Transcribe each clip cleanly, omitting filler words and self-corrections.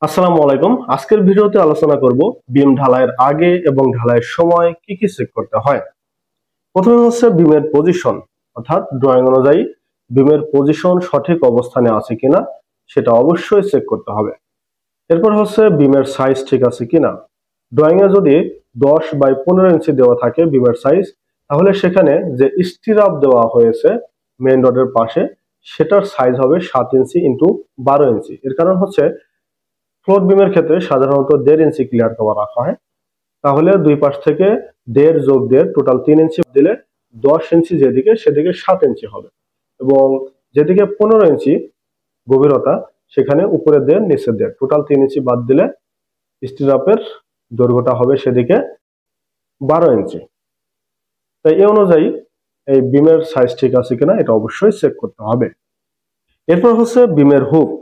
আসসালামু আলাইকুম। আজকের ভিডিওতে আলোচনা করব বিম ঢালাইয়ের আগে এবং ঢালাইয়ের সময় কি কি চেক করতে হয়। প্রথমে হচ্ছে বিমের পজিশন, অর্থাৎ ড্রয়িং অনুযায়ী বিমের পজিশন সঠিক অবস্থানে আছে কিনা সেটা অবশ্যই চেক করতে হবে। এরপর হচ্ছে বিমের সাইজ ঠিক আছে কিনা। ড্রয়িং এ যদি 10/15 ইঞ্চি দেওয়া থাকে বিমের সাইজ, তাহলে সেখানে যে স্টিরাপ দেওয়া হয়েছে মেইন রডের পাশে সেটার সাইজ হবে 7 ইঞ্চি ইন্টু 12 ইঞ্চি। এর কারণ হচ্ছে ফ্লোর বিমের ক্ষেত্রে সাধারণত 1.5 ইঞ্চি ক্লিয়ার কভার রাখা হয়। তাহলে দুই পাশ থেকে 1.5 যোগ 1.5 টোটাল 3 ইঞ্চি দিলে 10 ইঞ্চি যেদিকে সেদিকে 7 ইঞ্চি হবে, এবং যেদিকে 15 ইঞ্চি গভীরতা সেখানে উপরে 1.5 নিচে 1.5 টোটাল 3 ইঞ্চি বাদ দিলে স্টিরাপের দৈর্ঘ্যটা হবে সেদিকে 12 ইঞ্চি। তাই এই অনুযায়ী এই বিমের সাইজ ঠিক আছে কিনা এটা অবশ্যই চেক করতে হবে। এরপর হচ্ছে বিমের হুক।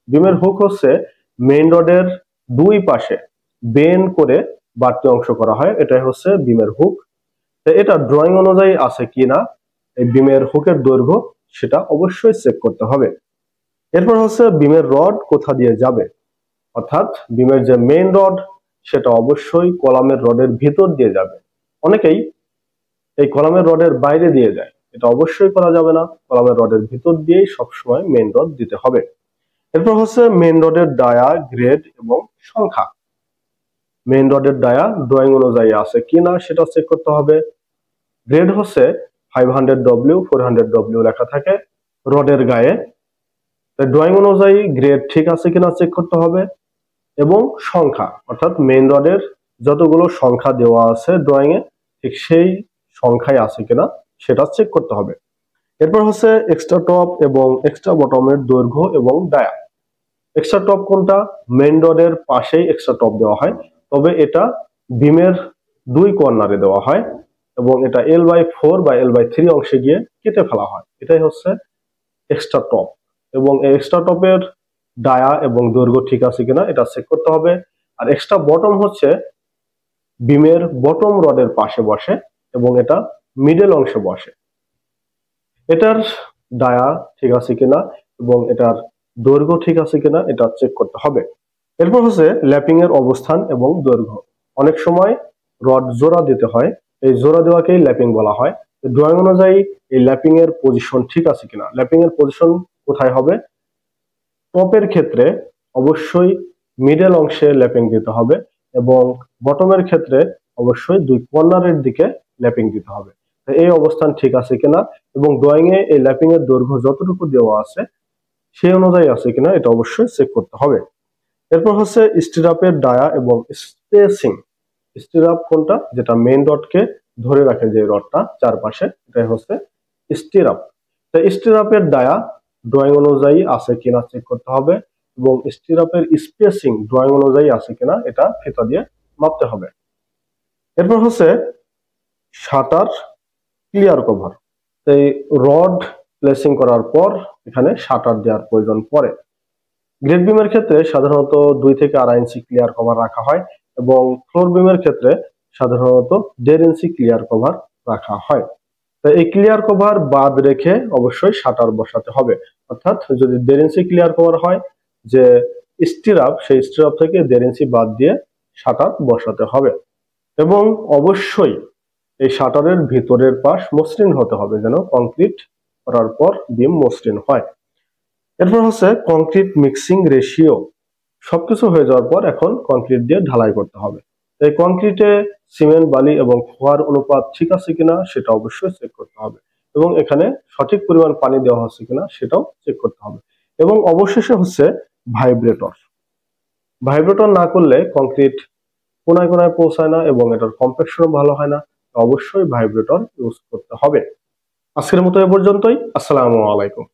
বিমের হুক হচ্ছে মেইন রডের দুই পাশে বেন্ড করে বাড়তি অংশ করা হয়, এটাই হচ্ছে বিমের হুক। এটা ড্রয়িং অনুযায়ী আছে কিনা এই বিমের হুকের দৈর্ঘ্য সেটা অবশ্যই চেক করতে হবে। এরপর হচ্ছে বিমের রড কোথা দিয়ে যাবে, অর্থাৎ বিমের যে মেইন রড সেটা অবশ্যই কলামের রডের ভিতর দিয়ে যাবে। অনেকেই এই কলামের রডের বাইরে দিয়ে যায়, এটা অবশ্যই করা যাবে না। কলামের রডের ভিতর দিয়েই সবসময় মেইন রড দিতে হবে। এরপর হচ্ছে মেইন রডের ডায়া, গ্রেড এবং সংখ্যা। মেইন রডের ডায়া ড্রয়িং অনুযায়ী আছে কিনা সেটা চেক করতে হবে। গ্রেড হচ্ছে 500W 400W লেখা থাকে রডের গায়ে, ড্রয়িং অনুযায়ী গ্রেড ঠিক আছে কিনা চেক করতে হবে। এবং সংখ্যা, অর্থাৎ মেইন রডের যতগুলো সংখ্যা দেওয়া আছে ড্রয়িং এ ঠিক সেই সংখ্যায় আছে কিনা সেটা চেক করতে হবে। এরপর হচ্ছে এক্সট্রা টপ এবং এক্সট্রা বটমের দৈর্ঘ্য এবং ডায়া। এক্সট্রা টপ কোনটা? মেইন রডের পাশেই এক্সট্রা টপ দেওয়া হয়, তবে এটা বিমের দুই কর্নারে দেওয়া হয় এবং এটা L/4 বা L/3 অংশে গিয়ে কেটে ফেলা হয়, এটাই হচ্ছে এক্সট্রা টপ। এবং এই এক্সট্রা টপের ডায়া এবং দৈর্ঘ্য ঠিক আছে কিনা এটা চেক করতে হবে। আর এক্সট্রা বটম হচ্ছে বিমের বটম রডের পাশে বসে এবং এটা মিডল অংশে বসে, এটার ডায়া ঠিক আছে কিনা এবং এটার দৈর্ঘ্য ঠিক আছে কিনা এটা চেক করতে হবে। এরপর হচ্ছে ল্যাপিং এর অবস্থান এবং দৈর্ঘ্য। অনেক সময় রড জোড়া দিতে হয়, এই জোড়া দেওয়াকেই ল্যাপিং বলা হয়। ড্রয়িং অনুযায়ী এই ল্যাপিং এর পজিশন ঠিক আছে কিনা। ল্যাপিং এর পজিশন কোথায় হবে? টপের ক্ষেত্রে অবশ্যই মিডল অংশে ল্যাপিং দিতে হবে এবং বটমের ক্ষেত্রে অবশ্যই দুই কর্নারের দিকে ল্যাপিং দিতে হবে। এই অবস্থান ঠিক আছে কিনা এবং ড্রয়িং এ এই ল্যাপিং এর দৈর্ঘ্য যতটুকু দেওয়া আছে সেই অনুযায়ী আছে কিনা এটা অবশ্যই চেক করতে হবে। এরপর হচ্ছে স্টিরাপের ডায়া এবং স্পেসিং। স্টিরাপ কোনটা? যেটা মেইন রডকে ধরে রাখে, যে রডটা চারপাশে, এটাই হচ্ছে স্টিরাপ। তাই স্টিরাপের ডায়া ড্রয়িং অনুযায়ী আছে কিনা চেক করতে হবে এবং স্টিরাপের স্পেসিং ড্রয়িং অনুযায়ী আছে কিনা এটা ফিতা দিয়ে মাপতে হবে। এরপর হচ্ছে শাটার ক্লিয়ার কভার। এই রড প্লেসিং করার পর এখানে শাটার দেওয়ার প্রয়োজন পড়ে। গ্রেড বিমের ক্ষেত্রে সাধারণত 2 থেকে 2.5 ইঞ্চি ক্লিয়ার কভার রাখা হয় এবং ফ্লোর বিমের ক্ষেত্রে সাধারণত 1.5 ইঞ্চি ক্লিয়ার কভার রাখা হয়। তাই এই ক্লিয়ার কভার বাদ রেখে অবশ্যই শাটার বসাতে হবে, অর্থাৎ যদি 1.5 ইঞ্চি ক্লিয়ার কভার হয়, যে স্টিরাপ সেই স্টিরাপ থেকে 1.5 ইঞ্চি বাদ দিয়ে শাটার বসাতে হবে। এবং অবশ্যই এই শাটারের ভিতরের পাশ মসৃণ হতে হবে, যেন কংক্রিট করার পর বিম মসৃণ হয়। এরপর হচ্ছে কংক্রিট মিক্সিং রেশিও। সবকিছু হয়ে যাওয়ার পর এখন কংক্রিট দিয়ে ঢালাই করতে হবে। এই কংক্রিটে সিমেন্ট, বালি এবং খোয়ার অনুপাত ঠিক আছে কিনা সেটা অবশ্যই চেক করতে হবে এবং এখানে সঠিক পরিমাণ পানি দেওয়া হচ্ছে কিনা সেটাও চেক করতে হবে। এবং অবশেষে হচ্ছে ভাইব্রেটর। ভাইব্রেটর না করলে কংক্রিট কোনায় কোনায় পৌঁছায় না এবং এটার কম্প্যাকশনও ভালো হয় না। অবশ্যই ভাইব্রেটর ইউজ করতে হবে। আজকের মতো এ পর্যন্তই। আসসালামু আলাইকুম।